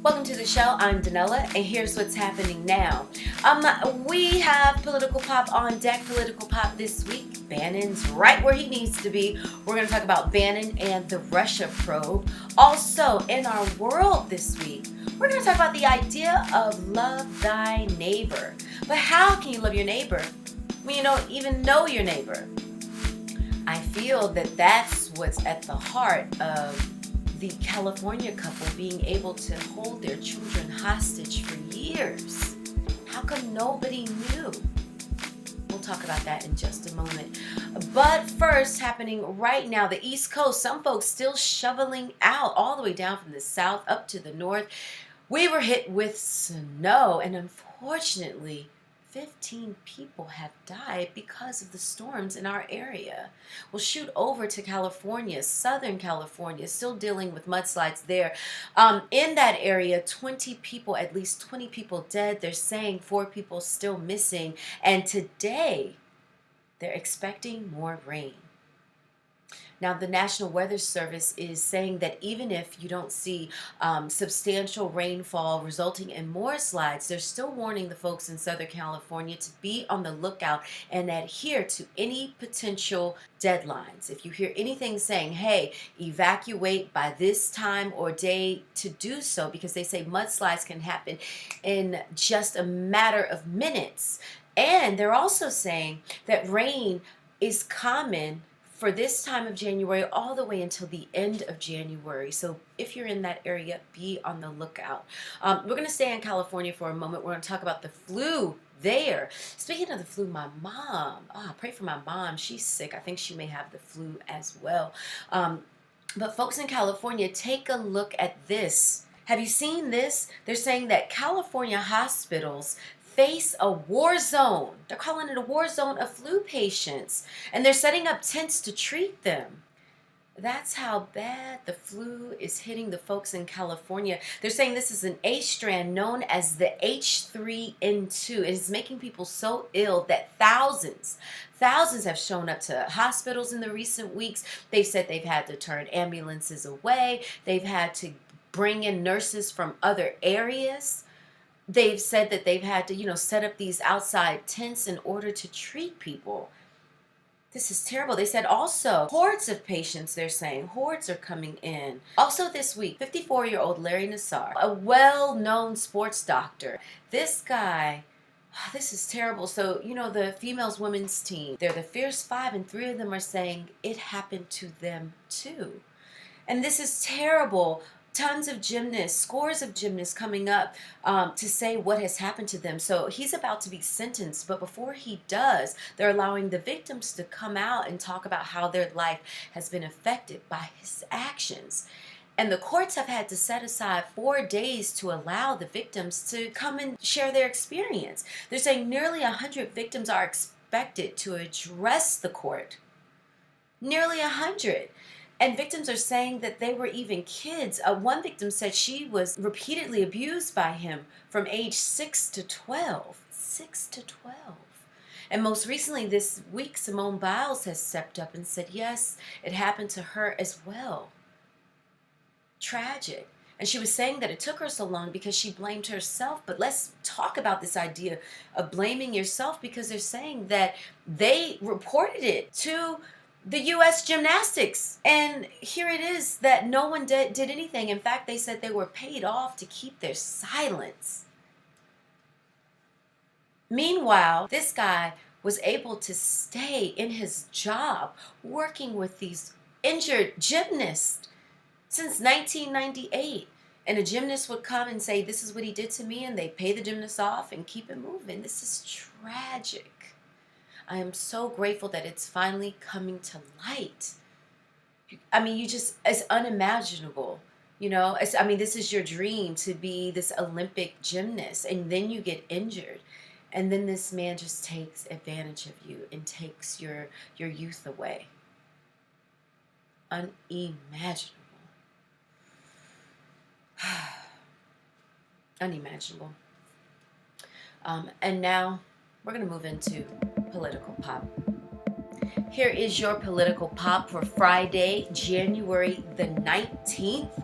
Welcome to the show. I'm Danella, and here's what's happening now. We have political pop on deck. Political pop this week. Bannon's right where he needs to be. We're going to talk about Bannon and the Russia probe. Also, in our world this week, we're going to talk about the idea of love thy neighbor. But how can you love your neighbor when you don't even know your neighbor? I feel that that's what's at the heart of the California couple being able to hold their children hostage for years. How come nobody knew? We'll talk about that in just a moment. But first, happening right now, the East Coast, some folks still shoveling out all the way down from the south up to the north. We were hit with snow, and unfortunately, 15 people have died because of the storms in our area. We'll shoot over to California, Southern California, still dealing with mudslides there. In that area, at least 20 people dead. They're saying 4 people still missing. And today, they're expecting more rain. Now, the National Weather Service is saying that even if you don't see substantial rainfall resulting in more slides, they're still warning the folks in Southern California to be on the lookout and adhere to any potential deadlines. If you hear anything saying, hey, evacuate by this time or day, to do so, because they say mudslides can happen in just a matter of minutes. And they're also saying that rain is common for this time of January all the way until the end of January. So if you're in that area, be on the lookout. We're going to stay in California for a moment. We're going to talk about the flu there. Speaking of the flu, my mom, pray for my mom. She's sick. I think she may have the flu as well. But folks in California, take a look at this. Have you seen this? They're saying that California hospitals face a war zone. They're calling it a war zone of flu patients, and they're setting up tents to treat them. That's how bad the flu is hitting the folks in California. They're saying this is an A strand known as the H3N2. It is making people so ill that thousands have shown up to hospitals in the recent weeks. They've said they've had to turn ambulances away. They've had to bring in nurses from other areas. They've said that they've had to, set up these outside tents in order to treat people. This is terrible. They said also hordes of patients, they're saying, hordes are coming in. Also this week, 54-year-old Larry Nassar, a well-known sports doctor. This guy, this is terrible. So, the females women's team, they're the Fierce Five, and 3 of them are saying it happened to them too. And this is terrible. Tons of gymnasts, scores of gymnasts coming up to say what has happened to them. So he's about to be sentenced, but before he does, they're allowing the victims to come out and talk about how their life has been affected by his actions. And the courts have had to set aside 4 days to allow the victims to come and share their experience. They're saying nearly 100 victims are expected to address the court. Nearly 100. And victims are saying that they were even kids. One victim said she was repeatedly abused by him from age 6 to 12. 6 to 12. And most recently this week, Simone Biles has stepped up and said, yes, it happened to her as well. Tragic. And she was saying that it took her so long because she blamed herself. But let's talk about this idea of blaming yourself, because they're saying that they reported it to the U.S. gymnastics. And here it is that no one did anything. In fact, they said they were paid off to keep their silence. Meanwhile, this guy was able to stay in his job working with these injured gymnasts since 1998. And a gymnast would come and say, this is what he did to me, and they pay the gymnast off and keep it moving. This is tragic. I am so grateful that it's finally coming to light. It's unimaginable. This is your dream, to be this Olympic gymnast, and then you get injured. And then this man just takes advantage of you and takes your youth away. Unimaginable. Unimaginable. And now we're going to move into political pop. Here is your political pop for Friday, January the 19th.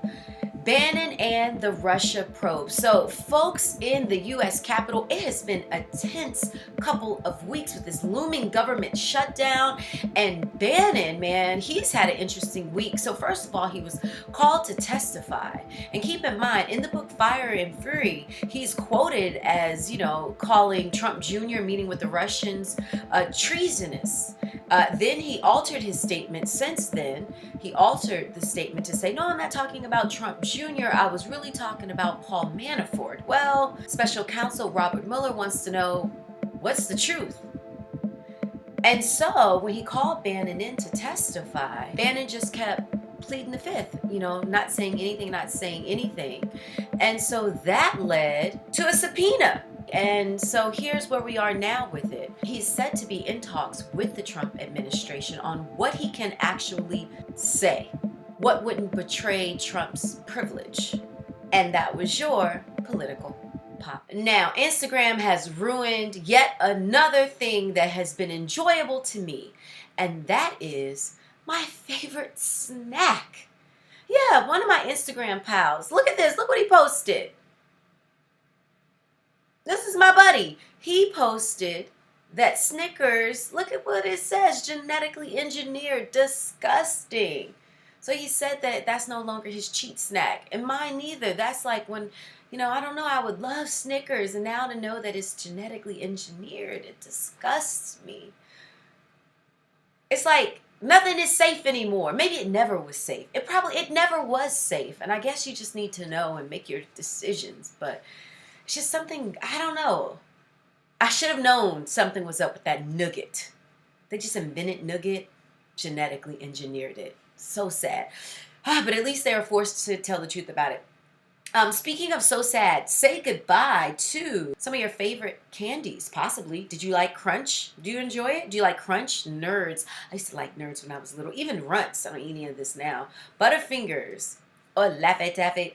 Bannon and the Russia probe. So, folks in the U.S. Capitol, it has been a tense couple of weeks with this looming government shutdown. And Bannon, man, he's had an interesting week. So, first of all, he was called to testify. And keep in mind, in the book Fire and Fury, he's quoted as, calling Trump Jr. meeting with the Russians treasonous. Then he altered his statement. Since then, he altered the statement to say, no, I'm not talking about Trump Jr. I was really talking about Paul Manafort. Well, special counsel Robert Mueller wants to know, what's the truth? And so when he called Bannon in to testify, Bannon just kept pleading the fifth, not saying anything. And so that led to a subpoena. And so here's where we are now with it. He's said to be in talks with the Trump administration on what he can actually say, what wouldn't betray Trump's privilege. And that was your political pop. Now, Instagram has ruined yet another thing that has been enjoyable to me, and that is my favorite snack. Yeah, one of my Instagram pals. Look at this. Look what he posted. This is my buddy. He posted that Snickers, look at what it says, genetically engineered, disgusting. So he said that that's no longer his cheat snack. And mine neither. That's like when, I don't know, I would love Snickers. And now to know that it's genetically engineered, it disgusts me. It's like nothing is safe anymore. Maybe it never was safe. It never was safe. And I guess you just need to know and make your decisions. But it's just something, I don't know. I should have known something was up with that nugget. They just invented nugget, genetically engineered it. So sad. But at least they were forced to tell the truth about it. Speaking of so sad, say goodbye to some of your favorite candies, possibly. Did you like Crunch? Do you enjoy it? Do you like Crunch? Nerds. I used to like Nerds when I was little. Even Runts. I don't eat any of this now. Butterfingers. Or Laffy Taffy.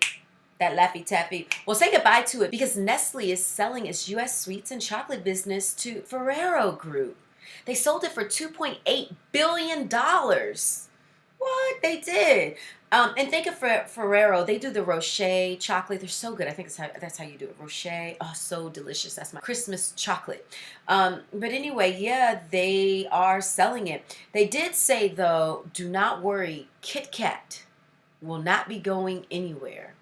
That Laffy Taffy. Well, say goodbye to it because Nestle is selling its U.S. sweets and chocolate business to Ferrero Group. They sold it for $2.8 billion. What? They did. And think of Ferrero. They do the Rocher chocolate. They're so good. I think that's how you do it. Rocher. Oh, so delicious. That's my Christmas chocolate. But anyway, yeah, they are selling it. They did say, though, do not worry. Kit Kat will not be going anywhere.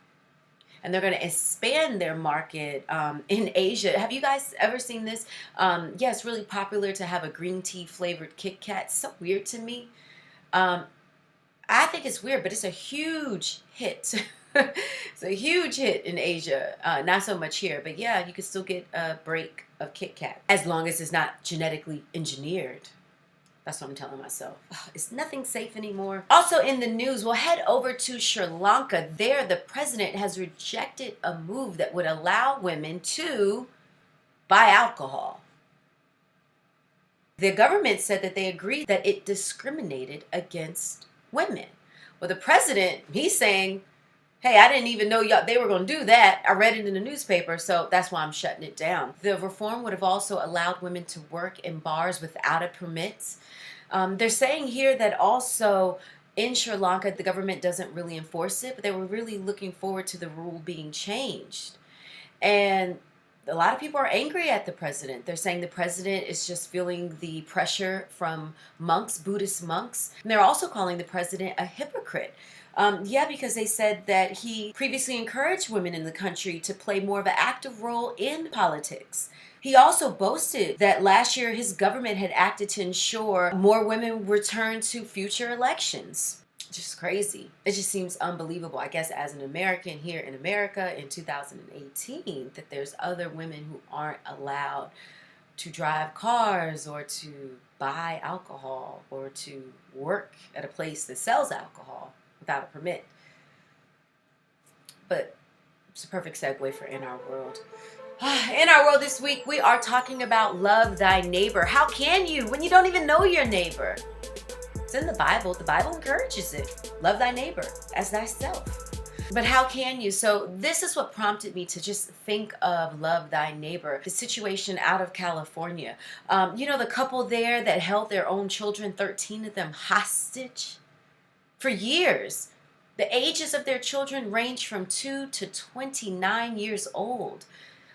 And they're going to expand their market in Asia. Have you guys ever seen this? Yeah, it's really popular to have a green tea flavored Kit Kat. It's so weird to me. I think it's weird, but it's a huge hit. It's a huge hit in Asia. Not so much here, but yeah, you can still get a break of Kit Kat as long as it's not genetically engineered. That's what I'm telling myself. It's nothing safe anymore. Also in the news, we'll head over to Sri Lanka. There, the president has rejected a move that would allow women to buy alcohol. The government said that they agreed that it discriminated against women. Well, the president, he's saying, hey, I didn't even know they were going to do that. I read it in the newspaper, so that's why I'm shutting it down. The reform would have also allowed women to work in bars without a permit. They're saying here that also in Sri Lanka, the government doesn't really enforce it, but they were really looking forward to the rule being changed. And a lot of people are angry at the president. They're saying the president is just feeling the pressure from monks, Buddhist monks. And they're also calling the president a hypocrite. Because they said that he previously encouraged women in the country to play more of an active role in politics. He also boasted that last year his government had acted to ensure more women return to future elections. Just crazy. It just seems unbelievable, I guess, as an American here in America in 2018, that there's other women who aren't allowed to drive cars or to buy alcohol or to work at a place that sells alcohol without a permit. But it's a perfect segue for In Our World. In our world this week, we are talking about love thy neighbor. How can you when you don't even know your neighbor? It's in the Bible. The Bible encourages it. Love thy neighbor as thyself. But how can you? So this is what prompted me to just think of love thy neighbor. The situation out of California. The couple there that held their own children, 13 of them hostage for years. The ages of their children range from 2 to 29 years old.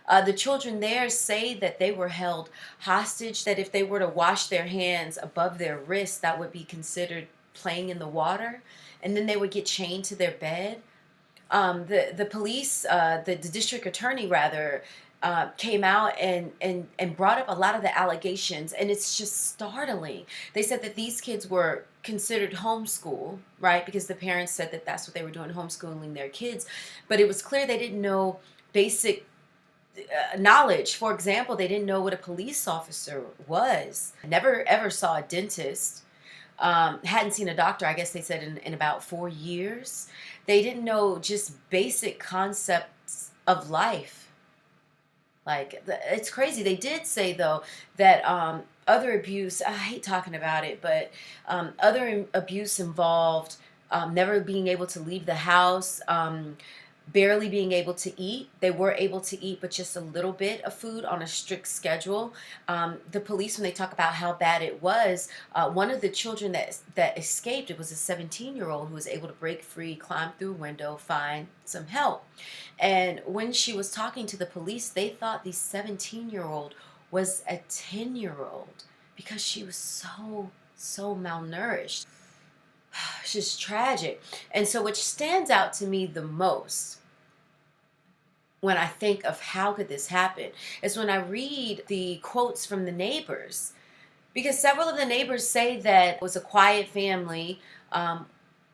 The children there say that they were held hostage, that if they were to wash their hands above their wrists, that would be considered playing in the water, and then they would get chained to their bed. The police, the district attorney rather, came out and brought up a lot of the allegations, and it's just startling. They said that these kids were considered homeschool, right? Because the parents said that that's what they were doing, homeschooling their kids. But it was clear they didn't know basic knowledge. For example, they didn't know what a police officer was. Never ever saw a dentist. Hadn't seen a doctor, I guess they said, in about 4 years. They didn't know just basic concepts of life. Like, it's crazy. They did say, though, that other abuse, I hate talking about it, but other abuse involved never being able to leave the house, barely being able to eat. They were able to eat, but just a little bit of food on a strict schedule. The police, when they talk about how bad it was, one of the children that escaped, it was a 17-year-old who was able to break free, climb through a window, find some help. And when she was talking to the police, they thought the 17-year-old was a 10-year-old because she was so malnourished. It's just tragic. And so what stands out to me the most when I think of how could this happen is when I read the quotes from the neighbors. Because several of the neighbors say that it was a quiet family.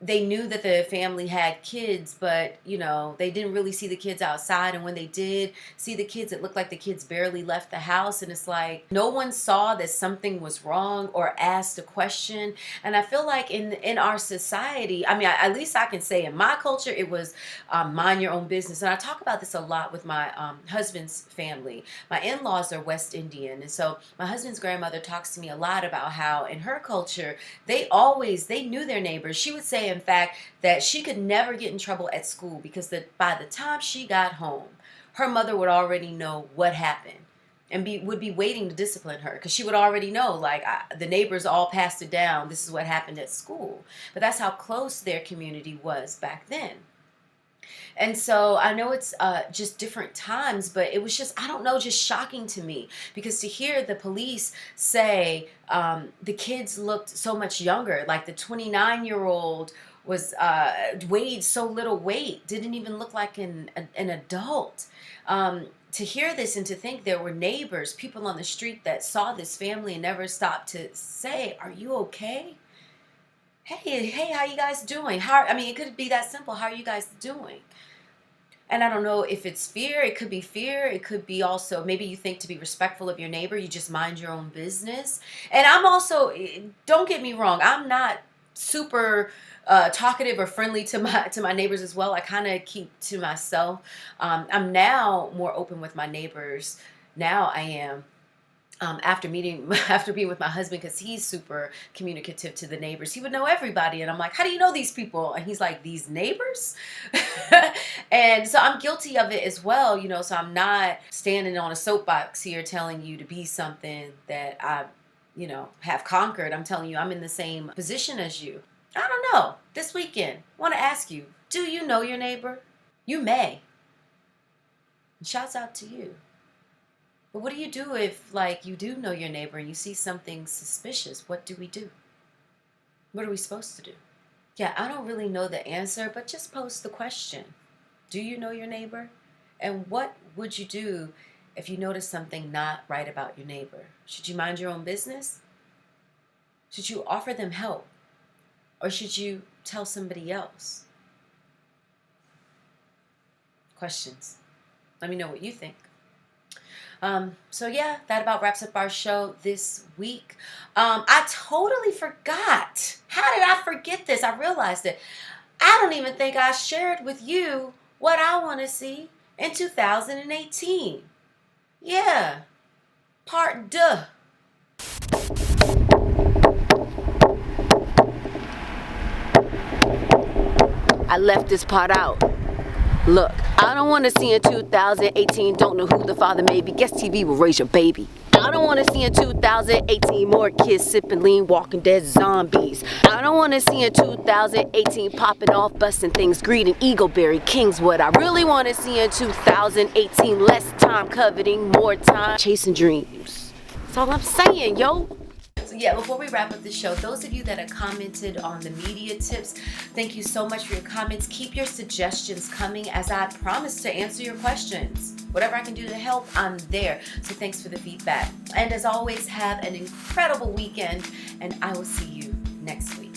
They knew that the family had kids, but, you know, they didn't really see the kids outside. And when they did see the kids, it looked like the kids barely left the house. And it's like no one saw that something was wrong or asked a question. And I feel like in our society, I mean, at least I can say in my culture, it was mind your own business. And I talk about this a lot with my husband's family. My in-laws are West Indian. And so my husband's grandmother talks to me a lot about how in her culture, they knew their neighbors. She would say, in fact, that she could never get in trouble at school because by the time she got home, her mother would already know what happened and would be waiting to discipline her because she would already know, like, the neighbors all passed it down. This is what happened at school. But that's how close their community was back then. And so I know it's just different times, but it was just, I don't know, just shocking to me because to hear the police say the kids looked so much younger, like the 29-year-old was weighed so little weight, didn't even look like an adult. To hear this and to think there were neighbors, people on the street that saw this family and never stopped to say, "Are you okay? Hey, how you guys doing?" It could be that simple. How are you guys doing? And I don't know if it's fear. It could be fear. It could be also maybe you think to be respectful of your neighbor, you just mind your own business. And I'm also, don't get me wrong, I'm not super talkative or friendly to my neighbors as well. I kind of keep to myself. I'm now more open with my neighbors. Now I am. After being with my husband, because he's super communicative to the neighbors. He would know everybody. And I'm like, how do you know these people? And he's like, these neighbors? And so I'm guilty of it as well, you know, so I'm not standing on a soapbox here telling you to be something that I, you know, have conquered. I'm telling you, I'm in the same position as you. I don't know. This weekend, I want to ask you, do you know your neighbor? You may. And shouts out to you. But what do you do if, like, you do know your neighbor and you see something suspicious? What do we do? What are we supposed to do? Yeah, I don't really know the answer, but just pose the question. Do you know your neighbor? And what would you do if you notice something not right about your neighbor? Should you mind your own business? Should you offer them help? Or should you tell somebody else? Questions. Let me know what you think. So yeah, that about wraps up our show this week. I totally forgot. How did I forget this? I realized it. I don't even think I shared with you what I want to see in 2018. Yeah. Part 2. I left this part out. Look, I don't want to see in 2018, don't know who the father may be. Guess TV will raise your baby. I don't want to see in 2018 more kids sipping lean, walking dead zombies. I don't want to see in 2018 popping off, busting things, greeting Eagleberry Kings. What I really want to see in 2018, less time coveting, more time chasing dreams. That's all I'm saying, yo. So yeah, before we wrap up the show, those of you that have commented on the media tips, thank you so much for your comments. Keep your suggestions coming, as I promise to answer your questions. Whatever I can do to help, I'm there. So thanks for the feedback. And as always, have an incredible weekend, and I will see you next week.